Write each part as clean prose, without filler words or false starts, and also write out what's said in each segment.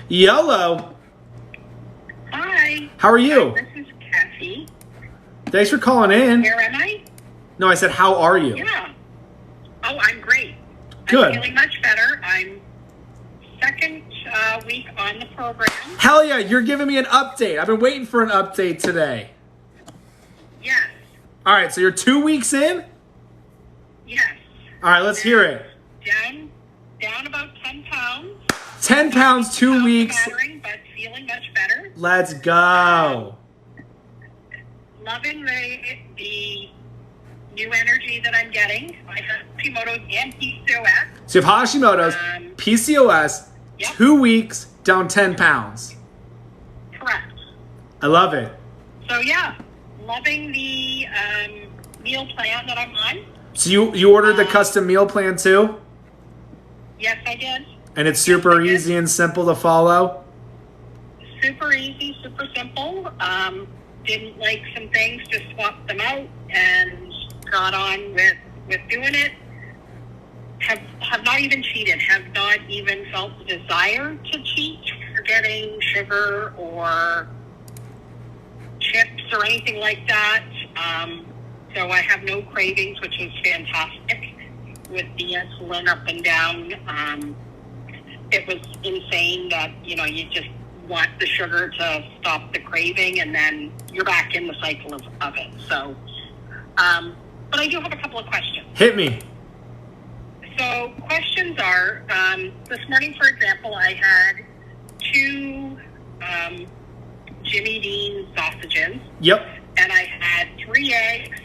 YOLO. Hi. How are you? This is Kathy. Thanks for calling in. Where am I? No, I said, how are you? Yeah. Oh, I'm great. Good. I'm feeling much better. I'm second week on the program. Hell yeah, you're giving me an update. I've been waiting for an update today. Yes. All right, so you're 2 weeks in? Yes. All right, let's hear it. Down about 10 pounds. 10 pounds, 2 weeks. Battering, but feeling much better. Let's go. Loving the new energy that I'm getting. I have Hashimoto's and PCOS. So you have Hashimoto's, PCOS, Yep. 2 weeks, down 10 pounds. Correct. I love it. So yeah, loving the meal plan that I'm on. So you ordered the custom meal plan too? Yes, I did. And it's super Yes, I did. easy and simple to follow? Super easy, super simple. Didn't like some things, just swapped them out and got on with doing it. Have not even cheated. Have not even felt the desire to cheat, forgetting sugar or chips or anything like that. So I have no cravings, which is fantastic. With the insulin up and down, it was insane that, you just want the sugar to stop the craving, and then you're back in the cycle of it. So, but I do have a couple of questions. Hit me. So questions are, this morning, for example, I had 2 Jimmy Dean sausages. Yep. And I had 3 eggs,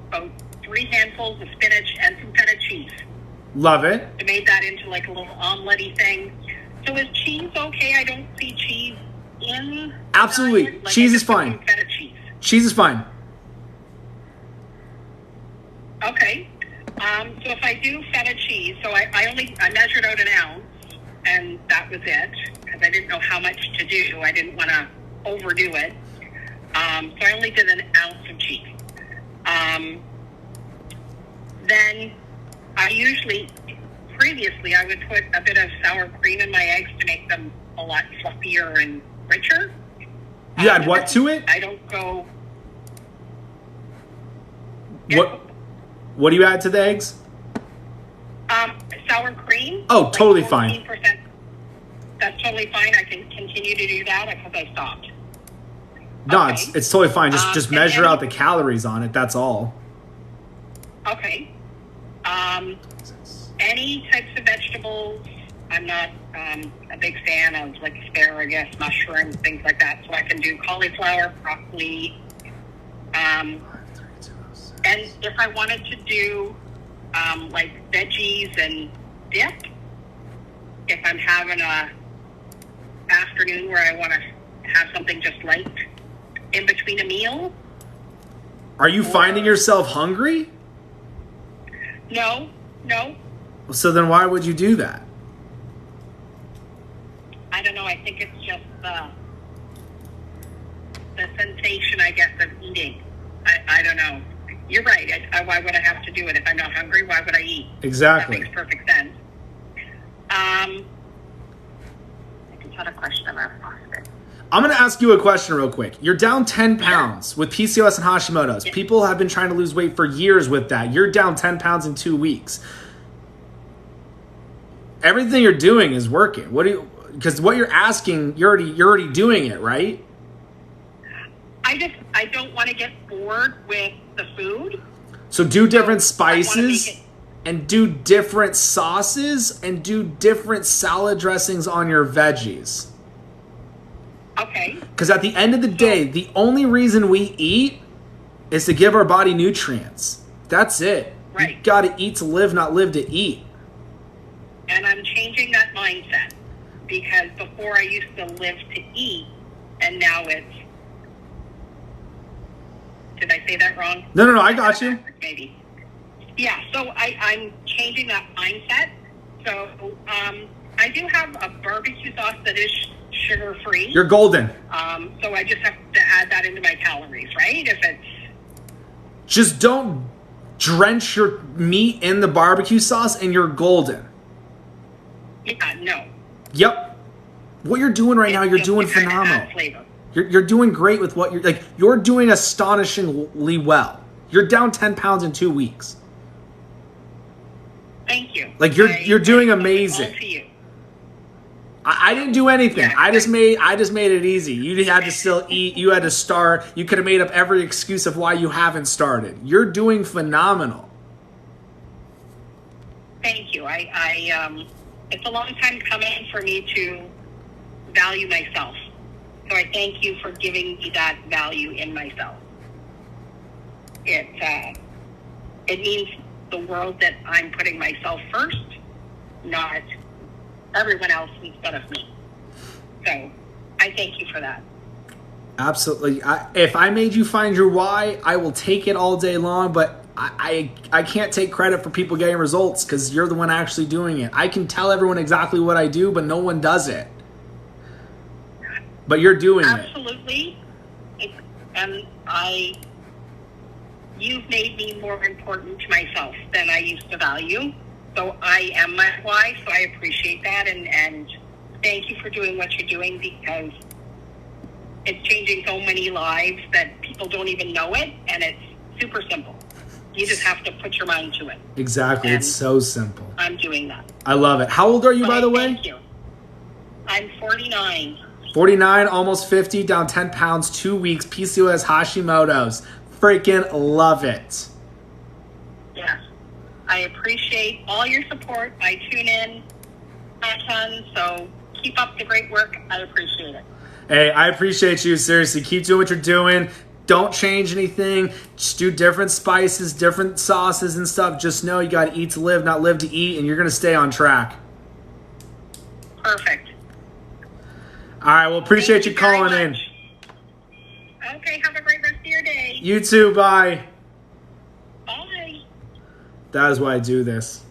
about 3 handfuls of spinach, and some feta cheese. Love it. I made that into like a little omelet-y thing. So is cheese okay? I don't see cheese in. Absolutely. Like, Cheese I is just put fine. some feta cheese. Cheese is fine. Okay. So if I do feta cheese, so I measured out an ounce, and that was it, because I didn't know how much to do. I didn't want to overdo it. So I only did an ounce of cheese. Then previously I would put a bit of sour cream in my eggs to make them a lot fluffier and richer. You add what to it? I don't go... What do you add to the eggs? Sour cream. Oh, like totally fine. 14%. That's totally fine. I can continue to do that because I stopped. No, Okay. it's totally fine. Just and measure then- out the calories on it. That's all. Okay. Any types of vegetables, I'm not a big fan of, like asparagus, mushrooms, things like that. So I can do cauliflower, broccoli. And if I wanted to do like veggies and dip, if I'm having a afternoon where I want to have something just light in between a meal. Are you finding yourself hungry? No. So then why would you do that? I don't know. I think it's just the sensation, I guess, of eating. I don't know. You're right. Why would I have to do it? If I'm not hungry, why would I eat? Exactly. That makes perfect sense. I just had a question about it. I'm going to ask you a question real quick. You're down 10 pounds with PCOS and Hashimoto's. Yeah. People have been trying to lose weight for years with that. You're down 10 pounds in 2 weeks. Everything you're doing is working. Because what you're asking, you're already doing it, right? I don't want to get bored with the food. So do different I wanna make spices it- and do different sauces and do different salad dressings on your veggies. Okay. Because at the end of the day, the only reason we eat is to give our body nutrients. That's it. Right. You got to eat to live, not live to eat. And I'm changing that mindset because before I used to live to eat, and now it's... Did I say that wrong? No, I got you. Maybe. Yeah, so I'm changing that mindset. So I do have a barbecue sauce that is sugar-free. You're golden. So I just have to add that into my calories, right? If it's... Just don't drench your meat in the barbecue sauce and you're golden. Yeah, no. Yep. What you're doing right now, you're doing phenomenal. You're doing great with what you're doing astonishingly well. You're down 10 pounds in 2 weeks. Thank you. Like you're doing amazing. All to you. I didn't do anything. Yeah. I just made it easy. You had to still eat. You had to start. You could have made up every excuse of why you haven't started. You're doing phenomenal. Thank you. It's a long time coming for me to value myself. So I thank you for giving me that value in myself. It means the world that I'm putting myself first, not everyone else instead of me. So I thank you for that. Absolutely. If I made you find your why, I will take it all day long, but I can't take credit for people getting results because you're the one actually doing it. I can tell everyone exactly what I do, but no one does it. But you're doing it. Absolutely. And you've made me more important to myself than I used to value. So I am my why, so I appreciate that. And thank you for doing what you're doing because it's changing so many lives that people don't even know it. And it's super simple. You just have to put your mind to it. Exactly. And it's so simple. I'm doing that. I love it. How old are you, by the way? Thank you. I'm 49. 49, almost 50, down 10 pounds, 2 weeks, PCOS Hashimoto's. Freaking love it. Yes. I appreciate all your support. I tune in a ton, so keep up the great work. I appreciate it. Hey, I appreciate you. Seriously, keep doing what you're doing. Don't change anything. Just do different spices, different sauces and stuff. Just know you got to eat to live, not live to eat, and you're going to stay on track. Perfect. All right, well, appreciate you calling in. Okay, have a great rest of your day. You too, bye. Bye. That is why I do this.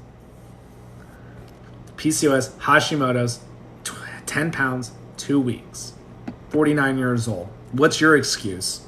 PCOS, Hashimoto's, 10 pounds, 2 weeks, 49 years old. What's your excuse?